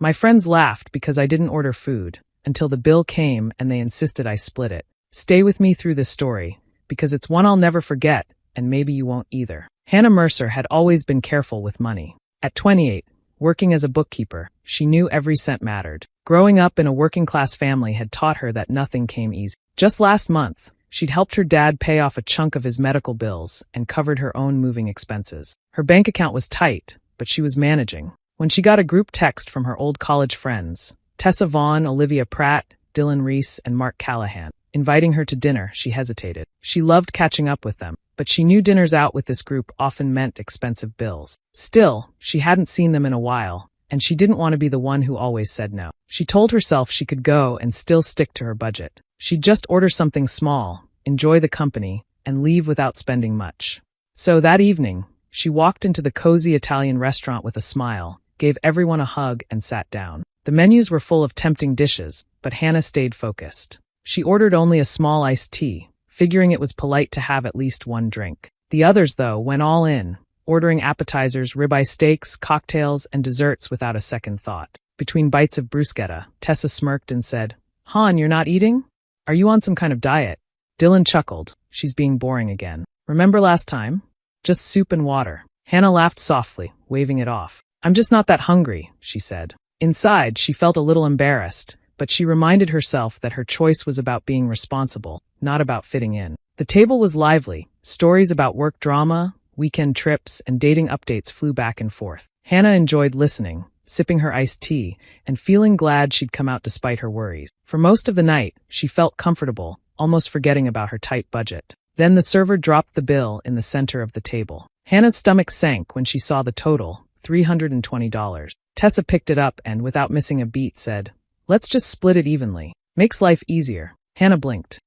My friends laughed because I didn't order food, until the bill came and they insisted I split it. Stay with me through this story, because it's one I'll never forget, and maybe you won't either. Hannah Mercer had always been careful with money. At 28, working as a bookkeeper, she knew every cent mattered. Growing up in a working-class family had taught her that nothing came easy. Just last month, she'd helped her dad pay off a chunk of his medical bills and covered her own moving expenses. Her bank account was tight, but she was managing. When she got a group text from her old college friends, Tessa Vaughn, Olivia Pratt, Dylan Reese, and Mark Callahan, inviting her to dinner, she hesitated. She loved catching up with them, but she knew dinners out with this group often meant expensive bills. Still, she hadn't seen them in a while, and she didn't want to be the one who always said no. She told herself she could go and still stick to her budget. She'd just order something small, enjoy the company, and leave without spending much. So that evening, she walked into the cozy Italian restaurant with a smile, gave everyone a hug, and sat down. The menus were full of tempting dishes, but Hannah stayed focused. She ordered only a small iced tea, figuring it was polite to have at least one drink. The others, though, went all in, ordering appetizers, ribeye steaks, cocktails, and desserts without a second thought. Between bites of bruschetta, Tessa smirked and said, "Han, you're not eating? Are you on some kind of diet?" Dylan chuckled. She's being boring again. Remember last time? Just soup and water. Hannah laughed softly, waving it off. "I'm just not that hungry," she said. Inside, she felt a little embarrassed, but she reminded herself that her choice was about being responsible, not about fitting in. The table was lively. Stories about work drama, weekend trips, and dating updates flew back and forth. Hannah enjoyed listening, sipping her iced tea, and feeling glad she'd come out despite her worries. For most of the night, she felt comfortable, almost forgetting about her tight budget. Then the server dropped the bill in the center of the table. Hannah's stomach sank when she saw the total, $320. Tessa picked it up and, without missing a beat, said, "Let's just split it evenly. Makes life easier." Hannah blinked.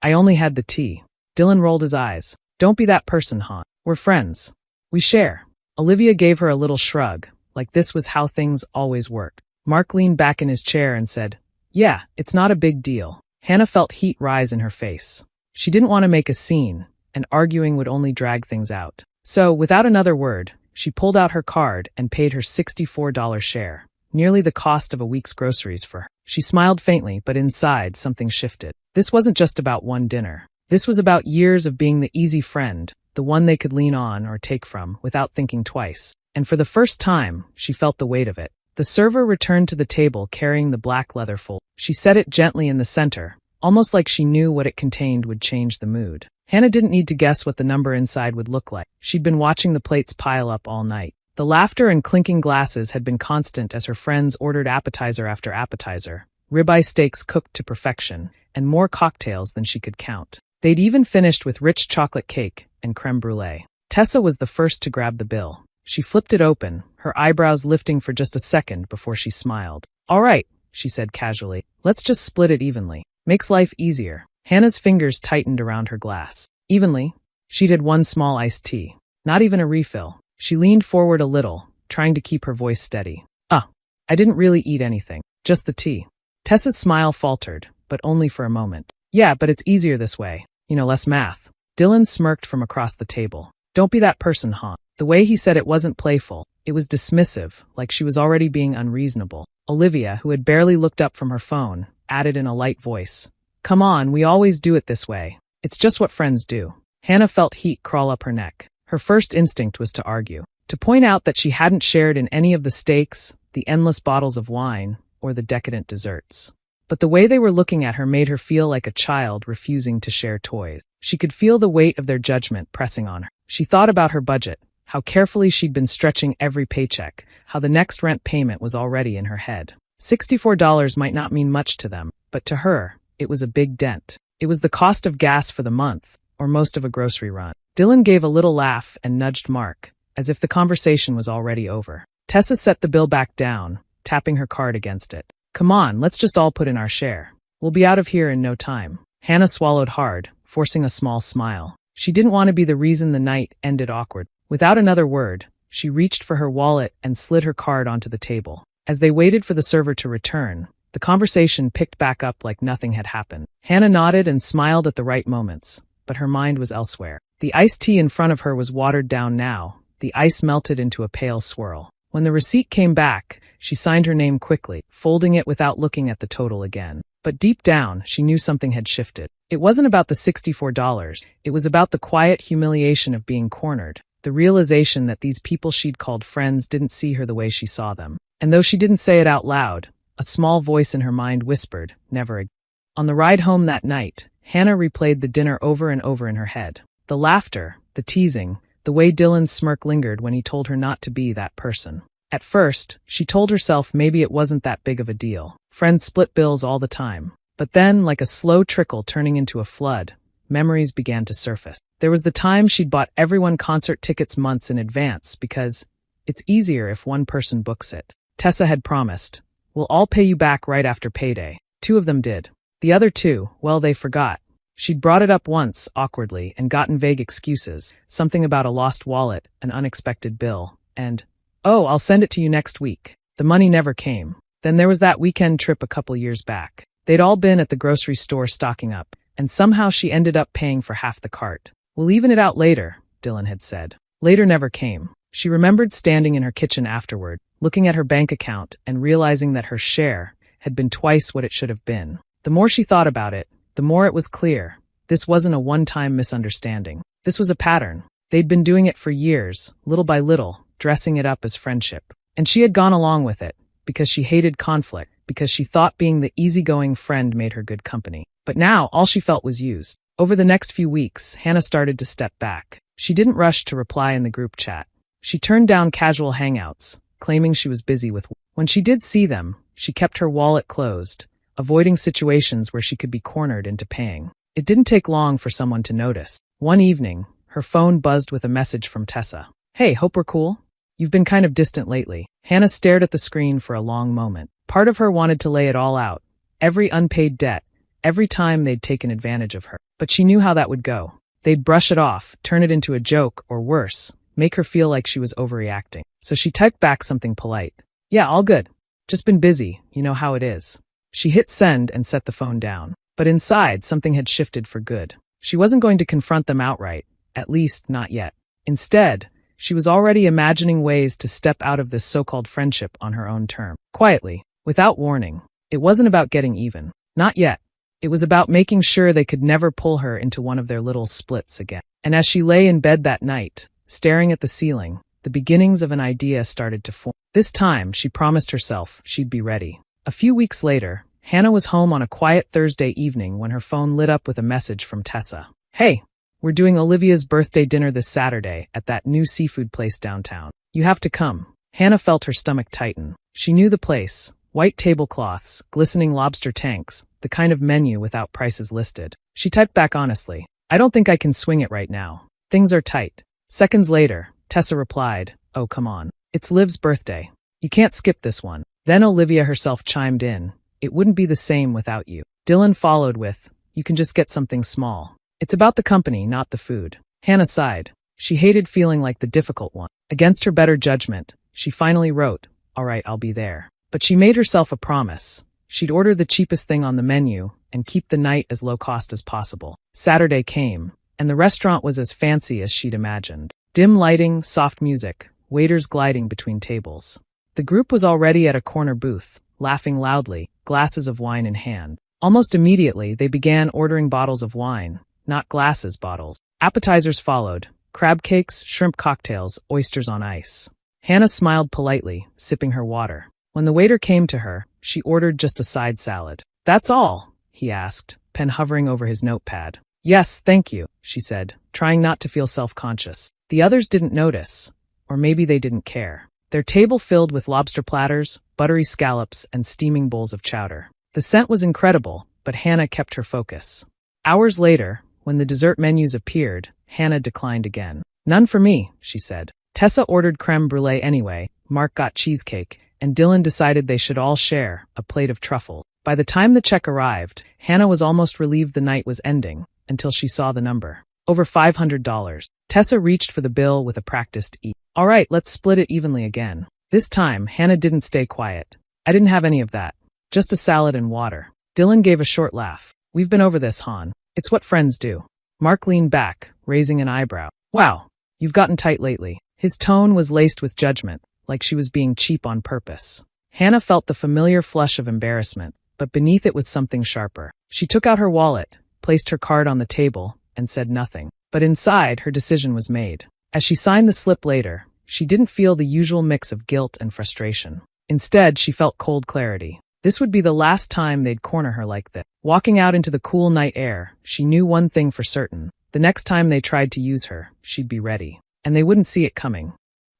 I only had the tea." Dylan rolled his eyes. "Don't be that person, Han. We're friends. We share." Olivia gave her a little shrug, like this was how things always worked. Mark leaned back in his chair and said, "Yeah, it's not a big deal." Hannah felt heat rise in her face. She didn't want to make a scene, and arguing would only drag things out. So, without another word, she pulled out her card and paid her $64 share, nearly the cost of a week's groceries for her. She smiled faintly, but inside something shifted. This wasn't just about one dinner. This was about years of being the easy friend, the one they could lean on or take from without thinking twice. And for the first time, she felt the weight of it. The server returned to the table carrying the black leather folder. She set it gently in the center, almost like she knew what it contained would change the mood. Hannah didn't need to guess what the number inside would look like. She'd been watching the plates pile up all night. The laughter and clinking glasses had been constant as her friends ordered appetizer after appetizer, ribeye steaks cooked to perfection, and more cocktails than she could count. They'd even finished with rich chocolate cake and creme brulee. Tessa was the first to grab the bill. She flipped it open, her eyebrows lifting for just a second before she smiled. "All right," she said casually. "Let's just split it evenly. Makes life easier." Hannah's fingers tightened around her glass. Evenly? She'd had one small iced tea. Not even a refill. She leaned forward a little, trying to keep her voice steady. I didn't really eat anything. Just the tea." Tessa's smile faltered, but only for a moment. "Yeah, but it's easier this way. Less math." Dylan smirked from across the table. "Don't be that person, Han." The way he said it wasn't playful. It was dismissive, like she was already being unreasonable. Olivia, who had barely looked up from her phone, added in a light voice, "Come on, we always do it this way. It's just what friends do." Hannah felt heat crawl up her neck. Her first instinct was to argue, to point out that she hadn't shared in any of the steaks, the endless bottles of wine, or the decadent desserts. But the way they were looking at her made her feel like a child refusing to share toys. She could feel the weight of their judgment pressing on her. She thought about her budget, how carefully she'd been stretching every paycheck, how the next rent payment was already in her head. $64 might not mean much to them, but to her, it was a big dent. It was the cost of gas for the month, or most of a grocery run. Dylan gave a little laugh and nudged Mark, as if the conversation was already over. Tessa set the bill back down, tapping her card against it. "Come on, let's just all put in our share. We'll be out of here in no time." Hannah swallowed hard, forcing a small smile. She didn't want to be the reason the night ended awkward. Without another word, she reached for her wallet and slid her card onto the table. As they waited for the server to return, the conversation picked back up like nothing had happened. Hannah nodded and smiled at the right moments, but her mind was elsewhere. The iced tea in front of her was watered down now, the ice melted into a pale swirl. When the receipt came back, she signed her name quickly, folding it without looking at the total again. But deep down, she knew something had shifted. It wasn't about the $64. It was about the quiet humiliation of being cornered, the realization that these people she'd called friends didn't see her the way she saw them. And though she didn't say it out loud, a small voice in her mind whispered, never again. On the ride home that night, Hannah replayed the dinner over and over in her head. The laughter, the teasing, the way Dylan's smirk lingered when he told her not to be that person. At first, she told herself maybe it wasn't that big of a deal. Friends split bills all the time. But then, like a slow trickle turning into a flood, memories began to surface. There was the time she'd bought everyone concert tickets months in advance because it's easier if one person books it. Tessa had promised, "We'll all pay you back right after payday." 2 of them did. The other 2, well, they forgot. She'd brought it up once, awkwardly, and gotten vague excuses, something about a lost wallet, an unexpected bill, and, "Oh, I'll send it to you next week." The money never came. Then there was that weekend trip a couple years back. They'd all been at the grocery store stocking up, and somehow she ended up paying for half the cart. "We'll even it out later," Dylan had said. Later never came. She remembered standing in her kitchen afterward, looking at her bank account and realizing that her share had been twice what it should have been. The more she thought about it, the more it was clear. This wasn't a one-time misunderstanding. This was a pattern. They'd been doing it for years, little by little, dressing it up as friendship. And she had gone along with it, because she hated conflict, because she thought being the easygoing friend made her good company. But now, all she felt was used. Over the next few weeks, Hannah started to step back. She didn't rush to reply in the group chat. She turned down casual hangouts, claiming she was busy with work. When she did see them, she kept her wallet closed, avoiding situations where she could be cornered into paying. It didn't take long for someone to notice. One evening, her phone buzzed with a message from Tessa. "Hey, hope we're cool? You've been kind of distant lately." Hannah stared at the screen for a long moment. Part of her wanted to lay it all out. Every unpaid debt, every time they'd taken advantage of her. But she knew how that would go. They'd brush it off, turn it into a joke, or worse, make her feel like she was overreacting. So she typed back something polite. "Yeah, all good. Just been busy, you know how it is." She hit send and set the phone down. But inside, something had shifted for good. She wasn't going to confront them outright, at least not yet. Instead, she was already imagining ways to step out of this so-called friendship on her own terms. Quietly, without warning. It wasn't about getting even. Not yet. It was about making sure they could never pull her into one of their little splits again. And as she lay in bed that night, staring at the ceiling, the beginnings of an idea started to form. This time, she promised herself she'd be ready. A few weeks later, Hannah was home on a quiet Thursday evening when her phone lit up with a message from Tessa. "Hey, we're doing Olivia's birthday dinner this Saturday at that new seafood place downtown. You have to come." Hannah felt her stomach tighten. She knew the place. White tablecloths, glistening lobster tanks, the kind of menu without prices listed. She typed back honestly, "I don't think I can swing it right now. Things are tight." Seconds later, Tessa replied, "Oh, come on. It's Liv's birthday. You can't skip this one." Then Olivia herself chimed in, "It wouldn't be the same without you." Dylan followed with, "You can just get something small. It's about the company, not the food." Hannah sighed. She hated feeling like the difficult one. Against her better judgment, she finally wrote, "All right, I'll be there." But she made herself a promise. She'd order the cheapest thing on the menu and keep the night as low cost as possible. Saturday came, and the restaurant was as fancy as she'd imagined. Dim lighting, soft music, waiters gliding between tables. The group was already at a corner booth, laughing loudly, glasses of wine in hand. Almost immediately, they began ordering bottles of wine, not glasses, bottles. Appetizers followed, crab cakes, shrimp cocktails, oysters on ice. Hannah smiled politely, sipping her water. When the waiter came to her, she ordered just a side salad. "That's all?" he asked, pen hovering over his notepad. "Yes, thank you," she said, trying not to feel self-conscious. The others didn't notice, or maybe they didn't care. Their table filled with lobster platters, buttery scallops, and steaming bowls of chowder. The scent was incredible, but Hannah kept her focus. Hours later, when the dessert menus appeared, Hannah declined again. "None for me," she said. Tessa ordered creme brulee anyway, Mark got cheesecake, and Dylan decided they should all share a plate of truffle. By the time the check arrived, Hannah was almost relieved the night was ending, until she saw the number. Over $500. Tessa reached for the bill with a practiced E. "All right, let's split it evenly again." This time, Hannah didn't stay quiet. "I didn't have any of that. Just a salad and water." Dylan gave a short laugh. "We've been over this, hon. It's what friends do." Mark leaned back, raising an eyebrow. "Wow, you've gotten tight lately." His tone was laced with judgment. like she was being cheap on purpose. Hannah felt the familiar flush of embarrassment, but beneath it was something sharper. She took out her wallet, placed her card on the table, and said nothing. But inside, her decision was made. As she signed the slip later, she didn't feel the usual mix of guilt and frustration. Instead, she felt cold clarity. This would be the last time they'd corner her like this. Walking out into the cool night air, she knew one thing for certain. The next time they tried to use her, she'd be ready. And they wouldn't see it coming.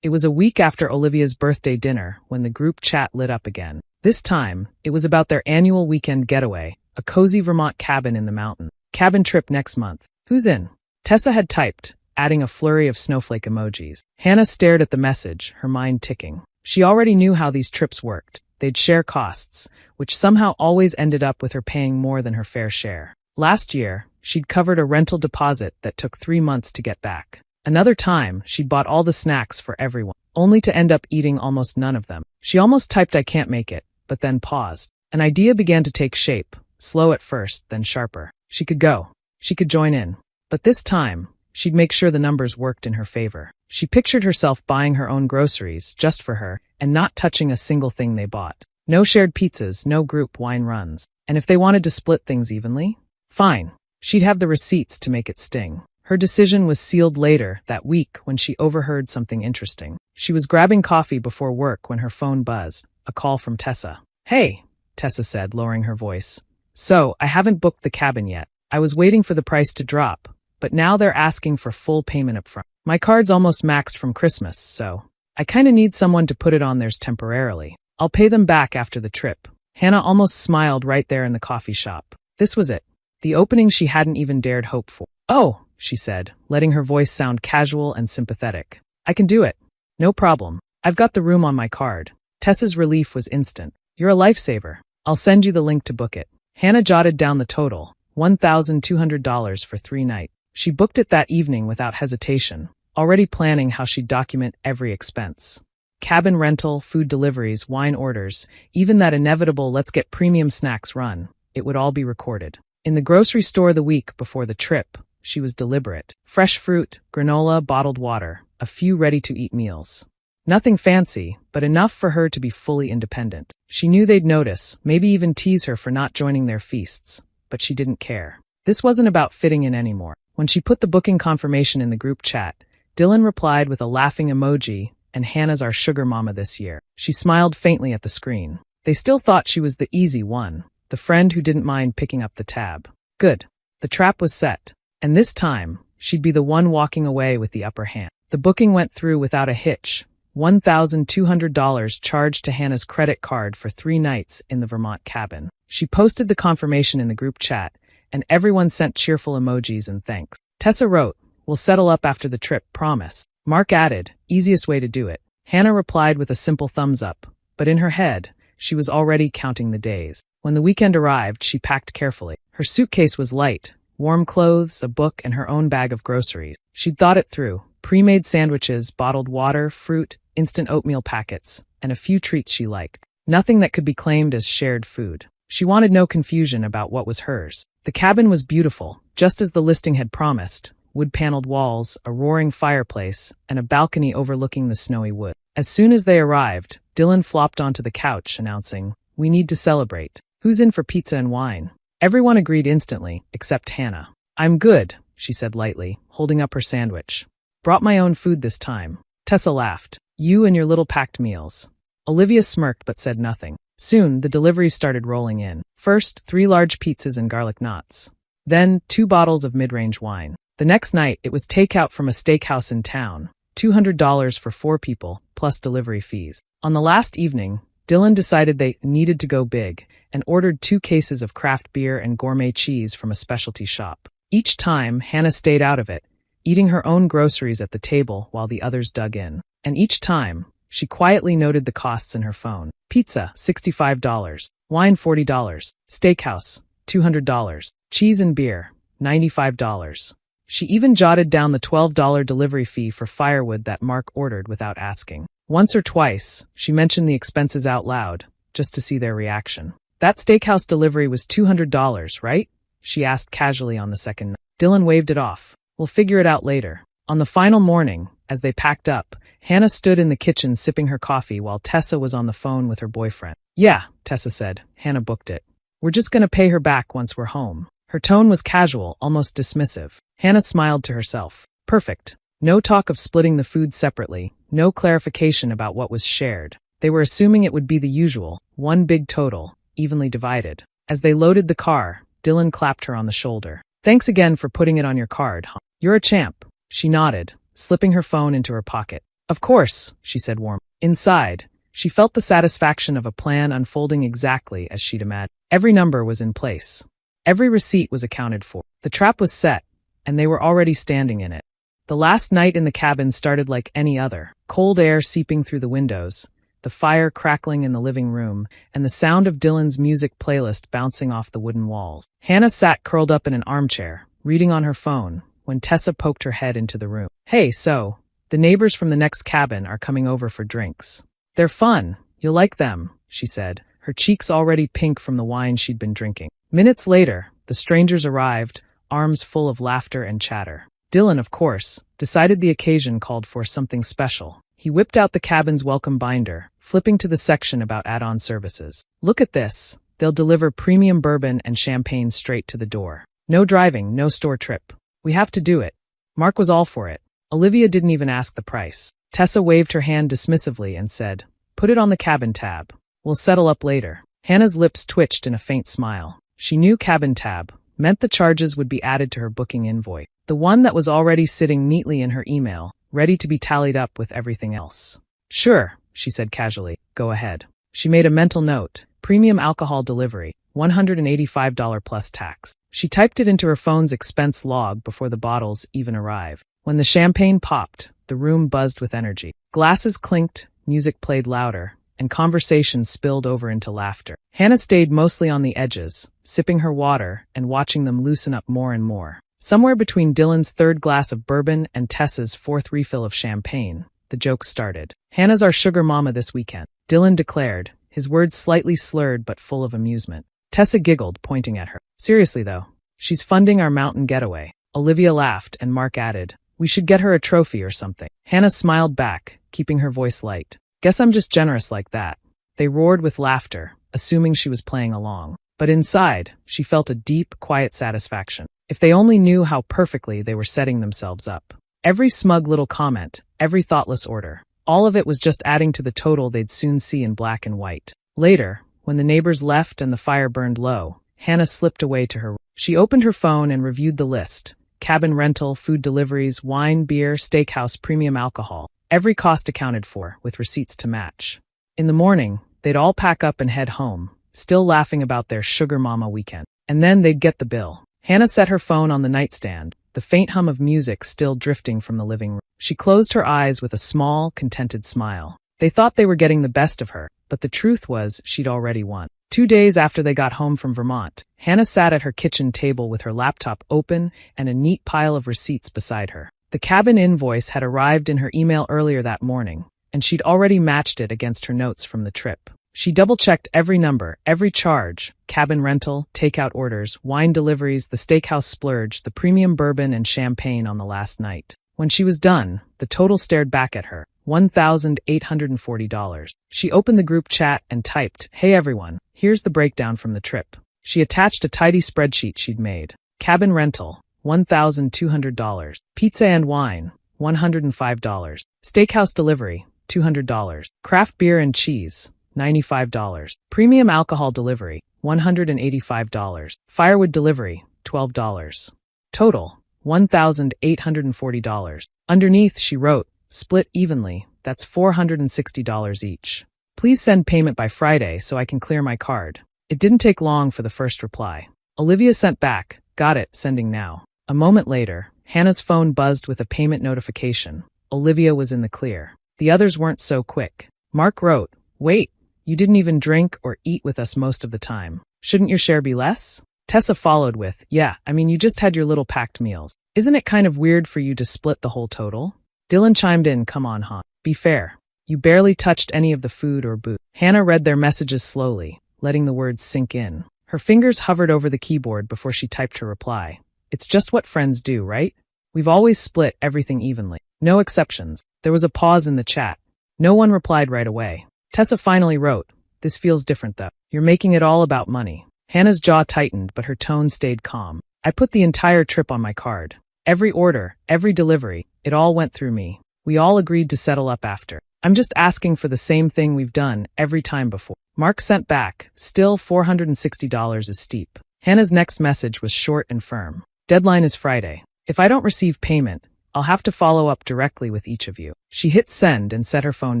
It was a week after Olivia's birthday dinner when the group chat lit up again. This time, it was about their annual weekend getaway, a cozy Vermont cabin in the mountain. Cabin trip next month. Who's in? Tessa had typed, adding a flurry of snowflake emojis. Hannah stared at the message, her mind ticking. She already knew how these trips worked. They'd share costs, which somehow always ended up with her paying more than her fair share. Last year, she'd covered a rental deposit that took 3 months to get back. Another time, she'd bought all the snacks for everyone, only to end up eating almost none of them. She almost typed "I can't make it," but then paused. An idea began to take shape, slow at first, then sharper. She could go. She could join in. But this time, she'd make sure the numbers worked in her favor. She pictured herself buying her own groceries, just for her, and not touching a single thing they bought. No shared pizzas, no group wine runs. And if they wanted to split things evenly? Fine. She'd have the receipts to make it sting. Her decision was sealed later, that week, when she overheard something interesting. She was grabbing coffee before work when her phone buzzed, a call from Tessa. "Hey," Tessa said, lowering her voice. "So, I haven't booked the cabin yet. I was waiting for the price to drop, but now they're asking for full payment up front. My card's almost maxed from Christmas, so I kinda need someone to put it on theirs temporarily. I'll pay them back after the trip." Hannah almost smiled right there in the coffee shop. This was it. The opening she hadn't even dared hope for. "Oh," she said, letting her voice sound casual and sympathetic. "I can do it. No problem. I've got the room on my card." Tessa's relief was instant. "You're a lifesaver. I'll send you the link to book it." Hannah jotted down the total, $1,200 for 3 nights. She booked it that evening without hesitation, already planning how she'd document every expense. Cabin rental, food deliveries, wine orders, even that inevitable "let's get premium snacks" run, it would all be recorded. In the grocery store the week before the trip, she was deliberate. Fresh fruit, granola, bottled water, a few ready-to-eat meals. Nothing fancy, but enough for her to be fully independent. She knew they'd notice, maybe even tease her for not joining their feasts, but she didn't care. This wasn't about fitting in anymore. When she put the booking confirmation in the group chat, Dylan replied with a laughing emoji, and "Hannah's our sugar mama this year." She smiled faintly at the screen. They still thought she was the easy one, the friend who didn't mind picking up the tab. Good. The trap was set. And this time, she'd be the one walking away with the upper hand. The booking went through without a hitch. $1,200 charged to Hannah's credit card for 3 nights in the Vermont cabin. She posted the confirmation in the group chat, and everyone sent cheerful emojis and thanks. Tessa wrote, "We'll settle up after the trip, promise." Mark added, "Easiest way to do it." Hannah replied with a simple thumbs up, but in her head, she was already counting the days. When the weekend arrived, she packed carefully. Her suitcase was light, warm clothes, a book, and her own bag of groceries. She'd thought it through. Pre-made sandwiches, bottled water, fruit, instant oatmeal packets, and a few treats she liked. Nothing that could be claimed as shared food. She wanted no confusion about what was hers. The cabin was beautiful, just as the listing had promised. Wood-paneled walls, a roaring fireplace, and a balcony overlooking the snowy wood. As soon as they arrived, Dylan flopped onto the couch, announcing, "We need to celebrate. Who's in for pizza and wine?" Everyone agreed instantly, except Hannah. "I'm good," she said lightly, holding up her sandwich. "Brought my own food this time." Tessa laughed. "You and your little packed meals." Olivia smirked but said nothing. Soon, the deliveries started rolling in. First, 3 large pizzas and garlic knots. Then, 2 bottles of mid-range wine. The next night, it was takeout from a steakhouse in town. $200 for 4 people, plus delivery fees. On the last evening, Dylan decided they needed to go big and ordered 2 cases of craft beer and gourmet cheese from a specialty shop. Each time, Hannah stayed out of it, eating her own groceries at the table while the others dug in. And each time, she quietly noted the costs in her phone. Pizza, $65. Wine, $40. Steakhouse, $200. Cheese and beer, $95. She even jotted down the $12 delivery fee for firewood that Mark ordered without asking. Once or twice, she mentioned the expenses out loud, just to see their reaction. "That steakhouse delivery was $200, right?" she asked casually on the second night. Dylan waved it off. "We'll figure it out later." On the final morning, as they packed up, Hannah stood in the kitchen sipping her coffee while Tessa was on the phone with her boyfriend. Yeah, Tessa said. Hannah booked it. We're just gonna pay her back once we're home. Her tone was casual, almost dismissive. Hannah smiled to herself. Perfect. No talk of splitting the food separately, no clarification about what was shared. They were assuming it would be the usual, one big total, evenly divided. As they loaded the car, Dylan clapped her on the shoulder. Thanks again for putting it on your card, huh? You're a champ. She nodded, slipping her phone into her pocket. Of course, she said warmly. Inside, she felt the satisfaction of a plan unfolding exactly as she'd imagined. Every number was in place. Every receipt was accounted for. The trap was set, and they were already standing in it. The last night in the cabin started like any other, cold air seeping through the windows, the fire crackling in the living room, and the sound of Dylan's music playlist bouncing off the wooden walls. Hannah sat curled up in an armchair, reading on her phone, when Tessa poked her head into the room. Hey, so, the neighbors from the next cabin are coming over for drinks. They're fun. You'll like them, she said, her cheeks already pink from the wine she'd been drinking. Minutes later, the strangers arrived, arms full of laughter and chatter. Dylan, of course, decided the occasion called for something special. He whipped out the cabin's welcome binder, flipping to the section about add-on services. Look at this. They'll deliver premium bourbon and champagne straight to the door. No driving, no store trip. We have to do it. Mark was all for it. Olivia didn't even ask the price. Tessa waved her hand dismissively and said, Put it on the cabin tab. We'll settle up later. Hannah's lips twitched in a faint smile. She knew cabin tab meant the charges would be added to her booking invoice, the one that was already sitting neatly in her email, ready to be tallied up with everything else. Sure, she said casually. Go ahead. She made a mental note. Premium alcohol delivery, $185 plus tax. She typed it into her phone's expense log before the bottles even arrived. When the champagne popped, the room buzzed with energy. Glasses clinked, music played louder, and conversation spilled over into laughter. Hannah stayed mostly on the edges, sipping her water and watching them loosen up more and more. Somewhere between Dylan's third glass of bourbon and Tessa's fourth refill of champagne, the joke started. Hannah's our sugar mama this weekend, Dylan declared, his words slightly slurred but full of amusement. Tessa giggled, pointing at her. Seriously though, she's funding our mountain getaway. Olivia laughed and Mark added, we should get her a trophy or something. Hannah smiled back, keeping her voice light. Guess I'm just generous like that. They roared with laughter, assuming she was playing along. But inside, she felt a deep, quiet satisfaction. If they only knew how perfectly they were setting themselves up. Every smug little comment, every thoughtless order, all of it was just adding to the total they'd soon see in black and white. Later, when the neighbors left and the fire burned low, Hannah slipped away to her room. She opened her phone and reviewed the list. Cabin rental, food deliveries, wine, beer, steakhouse, premium alcohol. Every cost accounted for, with receipts to match. In the morning, they'd all pack up and head home, still laughing about their sugar mama weekend. And then they'd get the bill. Hannah set her phone on the nightstand, the faint hum of music still drifting from the living room. She closed her eyes with a small, contented smile. They thought they were getting the best of her, but the truth was she'd already won. 2 days after they got home from Vermont, Hannah sat at her kitchen table with her laptop open and a neat pile of receipts beside her. The cabin invoice had arrived in her email earlier that morning, and she'd already matched it against her notes from the trip. She double-checked every number, every charge, cabin rental, takeout orders, wine deliveries, the steakhouse splurge, the premium bourbon and champagne on the last night. When she was done, the total stared back at her, $1,840. She opened the group chat and typed, Hey everyone, here's the breakdown from the trip. She attached a tidy spreadsheet she'd made. Cabin rental, $1,200. Pizza and wine, $105. Steakhouse delivery, $200. Craft beer and cheese, $95. Premium alcohol delivery, $185. Firewood delivery, $12. Total, $1,840. Underneath, she wrote, split evenly, that's $460 each. Please send payment by Friday so I can clear my card. It didn't take long for the first reply. Olivia sent back, got it, sending now. A moment later, Hannah's phone buzzed with a payment notification. Olivia was in the clear. The others weren't so quick. Mark wrote, Wait, you didn't even drink or eat with us most of the time. Shouldn't your share be less? Tessa followed with, Yeah, I mean you just had your little packed meals. Isn't it kind of weird for you to split the whole total? Dylan chimed in, Come on, hon. Be fair. You barely touched any of the food or booze. Hannah read their messages slowly, letting the words sink in. Her fingers hovered over the keyboard before she typed her reply. It's just what friends do, right? We've always split everything evenly. No exceptions. There was a pause in the chat. No one replied right away. Tessa finally wrote, "This feels different though. You're making it all about money." Hannah's jaw tightened, but her tone stayed calm. "I put the entire trip on my card. Every order, every delivery, it all went through me. We all agreed to settle up after. I'm just asking for the same thing we've done every time before." Mark sent back, "Still $460 is steep." Hannah's next message was short and firm. "Deadline is Friday. If I don't receive payment, I'll have to follow up directly with each of you." She hit send and set her phone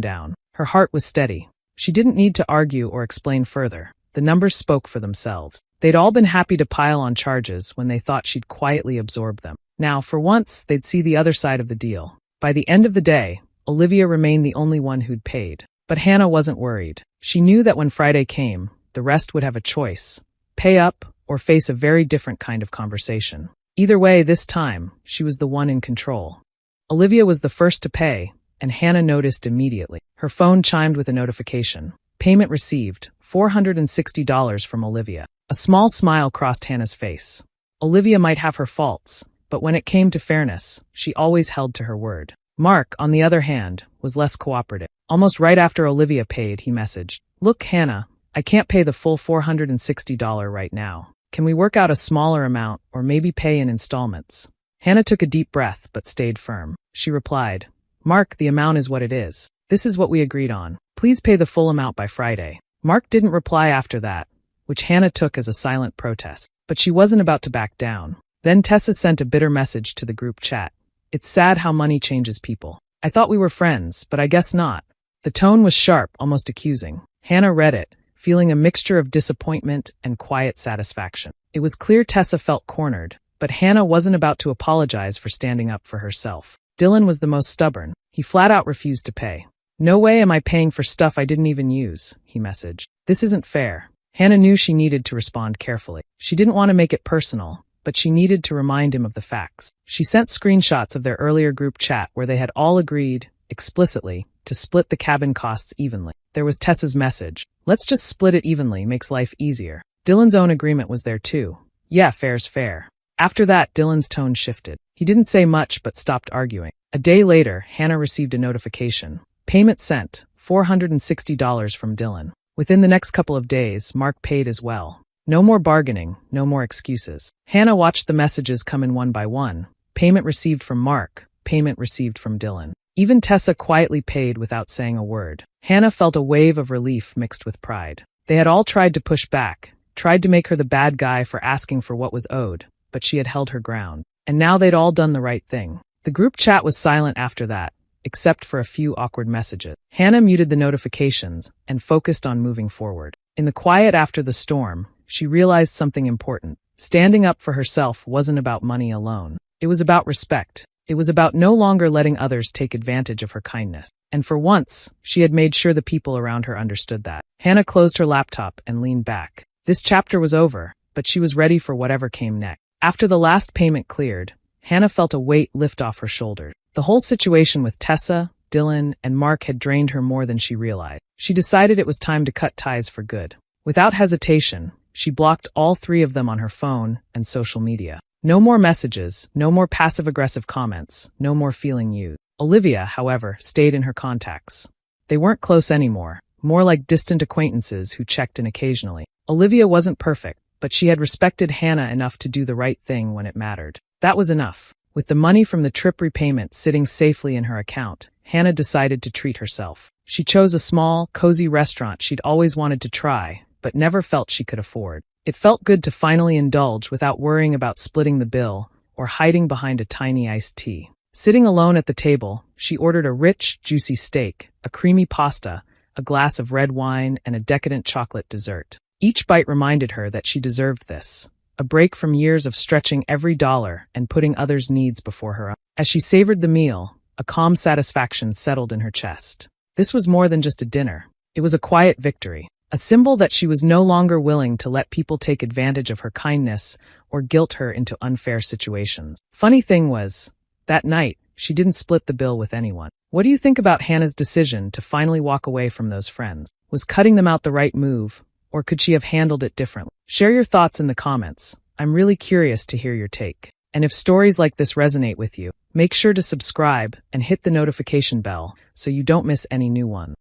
down. Her heart was steady. She didn't need to argue or explain further. The numbers spoke for themselves. They'd all been happy to pile on charges when they thought she'd quietly absorb them. Now, for once, they'd see the other side of the deal. By the end of the day, Olivia remained the only one who'd paid. But Hannah wasn't worried. She knew that when Friday came, the rest would have a choice: pay up or face a very different kind of conversation. Either way, this time, she was the one in control. Olivia was the first to pay, and Hannah noticed immediately. Her phone chimed with a notification. Payment received, $460 from Olivia. A small smile crossed Hannah's face. Olivia might have her faults, but when it came to fairness, she always held to her word. Mark, on the other hand, was less cooperative. Almost right after Olivia paid, he messaged, "Look, Hannah, I can't pay the full $460 right now. Can we work out a smaller amount or maybe pay in installments?" Hannah took a deep breath but stayed firm. She replied, "Mark, the amount is what it is. This is what we agreed on. Please pay the full amount by Friday." Mark didn't reply after that, which Hannah took as a silent protest. But she wasn't about to back down. Then Tessa sent a bitter message to the group chat. "It's sad how money changes people. I thought we were friends, but I guess not." The tone was sharp, almost accusing. Hannah read it, feeling a mixture of disappointment and quiet satisfaction. It was clear Tessa felt cornered, but Hannah wasn't about to apologize for standing up for herself. Dylan was the most stubborn. He flat out refused to pay. "No way am I paying for stuff I didn't even use," he messaged. "This isn't fair." Hannah knew she needed to respond carefully. She didn't want to make it personal, but she needed to remind him of the facts. She sent screenshots of their earlier group chat where they had all agreed, explicitly, to split the cabin costs evenly. There was Tessa's message. "Let's just split it evenly, makes life easier." Dylan's own agreement was there too. "Yeah, fair's fair." After that, Dylan's tone shifted. He didn't say much but stopped arguing. A day later, Hannah received a notification. Payment sent, $460 from Dylan. Within the next couple of days, Mark paid as well. No more bargaining, no more excuses. Hannah watched the messages come in one by one. Payment received from Mark, payment received from Dylan. Even Tessa quietly paid without saying a word. Hannah felt a wave of relief mixed with pride. They had all tried to push back, tried to make her the bad guy for asking for what was owed, but she had held her ground. And now they'd all done the right thing. The group chat was silent after that, except for a few awkward messages. Hannah muted the notifications and focused on moving forward. In the quiet after the storm, she realized something important. Standing up for herself wasn't about money alone. It was about respect. It was about no longer letting others take advantage of her kindness. And for once, she had made sure the people around her understood that. Hannah closed her laptop and leaned back. This chapter was over, but she was ready for whatever came next. After the last payment cleared, Hannah felt a weight lift off her shoulders. The whole situation with Tessa, Dylan, and Mark had drained her more than she realized. She decided it was time to cut ties for good. Without hesitation, she blocked all three of them on her phone and social media. No more messages, no more passive-aggressive comments, no more feeling used. Olivia, however, stayed in her contacts. They weren't close anymore, more like distant acquaintances who checked in occasionally. Olivia wasn't perfect, but she had respected Hannah enough to do the right thing when it mattered. That was enough. With the money from the trip repayment sitting safely in her account, Hannah decided to treat herself. She chose a small, cozy restaurant she'd always wanted to try, but never felt she could afford. It felt good to finally indulge without worrying about splitting the bill or hiding behind a tiny iced tea. Sitting alone at the table, she ordered a rich, juicy steak, a creamy pasta, a glass of red wine, and a decadent chocolate dessert. Each bite reminded her that she deserved this, a break from years of stretching every dollar and putting others' needs before her own. As she savored the meal, a calm satisfaction settled in her chest. This was more than just a dinner. It was a quiet victory, a symbol that she was no longer willing to let people take advantage of her kindness or guilt her into unfair situations. Funny thing was, that night, she didn't split the bill with anyone. What do you think about Hannah's decision to finally walk away from those friends? Was cutting them out the right move, or could she have handled it differently? Share your thoughts in the comments. I'm really curious to hear your take. And if stories like this resonate with you, Make sure to subscribe and hit the notification bell so you don't miss any new ones.